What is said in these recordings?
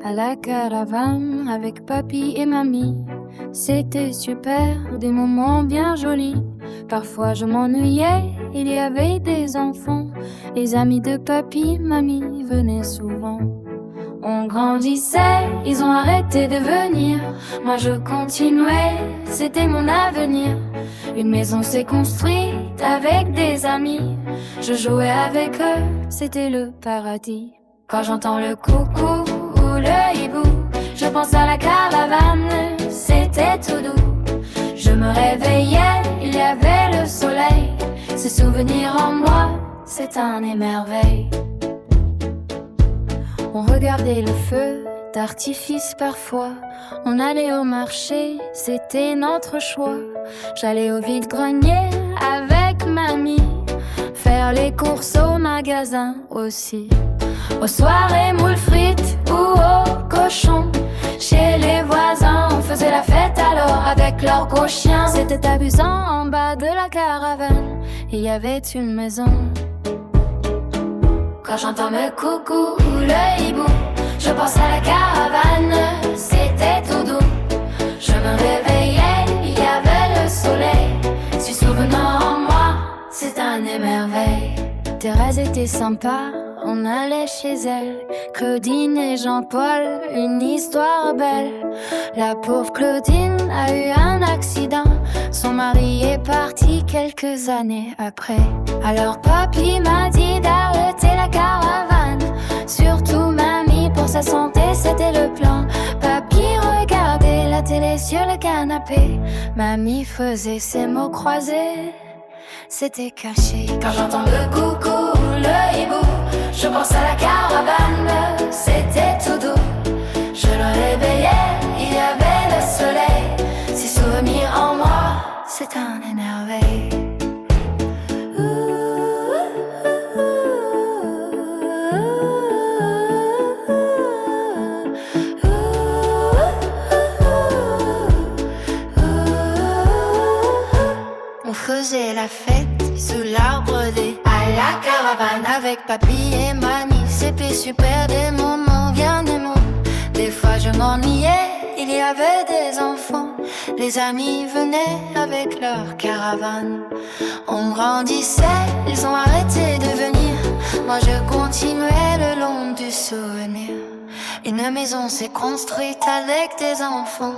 à la caravane avec papy et mamie. C'était super, des moments bien jolis. Parfois je m'ennuyais, il y avait des enfants. Les amis de papy, mamie venaient souvent. On grandissait, ils ont arrêté de venir. Moi je continuais, c'était mon avenir. Une maison s'est construite avec des amis. Je jouais avec eux, c'était le paradis. Quand j'entends le coucou ou le hibou, je pense à la caravane, c'était tout doux. Je me réveillais, il y avait le soleil. Ces souvenirs en moi, c'est un émerveil. On regardait le feu d'artifice parfois. On allait au marché, c'était notre choix. J'allais au vide-grenier avec mamie, faire les courses au magasin aussi. Aux soirées moules frites ou au cochon, chez les voisins on faisait la fête alors avec leurs gros chiens. C'était amusant en bas de la caravane, il y avait une maison. Quand j'entends le coucou ou le hibou, je pense à la caravane, c'était tout doux. Je me réveillais, il y avait le soleil. Si souvenant en moi, c'est un émerveil. Thérèse était sympa, on allait chez elle. Claudine et Jean-Paul, une histoire belle. La pauvre Claudine a eu un accident. Son mari est parti quelques années après. Alors papy m'a dit d'arrêter la caravane. Surtout mamie, pour sa santé c'était le plan. Papy regardait la télé sur le canapé. Mamie faisait ses mots croisés, c'était caché. Quand j'entends le coucou, le hibou, je pense à la caravane, c'était tout doux. Je le réveillais, il y avait le soleil. Ces souvenirs en moi, c'est un émerveil. On faisait la fête sous l'arbre à la caravane avec papy et mamie. C'était super, des moments bien aimants. Des fois je m'ennuyais, il y avait des enfants. Les amis venaient avec leur caravane. On grandissait, ils ont arrêté de venir. Moi je continuais le long du souvenir. Une maison s'est construite avec des enfants.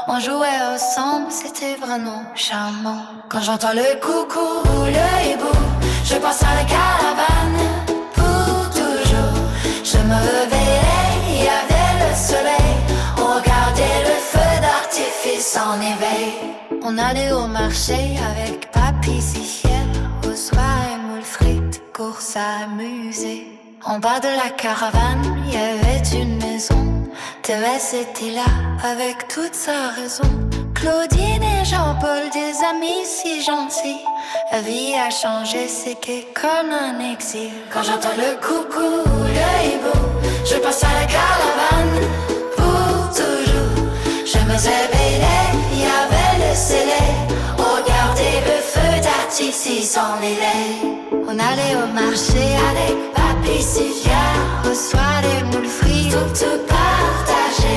On jouait ensemble, c'était vraiment charmant. Quand j'entends le coucou ou le hibou, je pense à la caravane pour toujours. Je me réveillais, il y avait le soleil. On regardait le feu d'artifice en éveil. On allait au marché avec papy si fier. Aux soirées moules frites, course à amuser. En bas de la caravane, il y avait une maison. Thérèse était là avec toute sa raison. Claudine et Jean-Paul, des amis si gentils. La vie a changé, c'était comme un exil. Quand j'entends le coucou, le hibou, je pense à la caravane pour toujours. Je me réveillais, il y avait le soleil. On regardait le feu d'artifice en éveil. On allait au marché avec papy si fier. Aux soirées moules frites, tout partagé.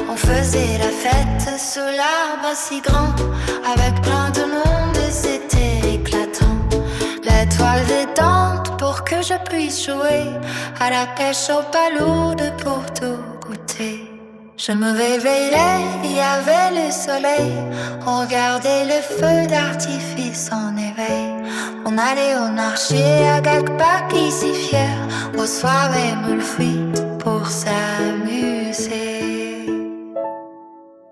On faisait la fête sous l'arbre si grand, avec plein de monde, c'était éclatant. L'étoile détente pour que je puisse jouer à la pêche au paloude pour tout goûter. Je me réveillais, il y avait le soleil. On regardait le feu d'artifice en éveil. On allait au marché avec papy si fier. Aux soirées moules frites pour s'amuser.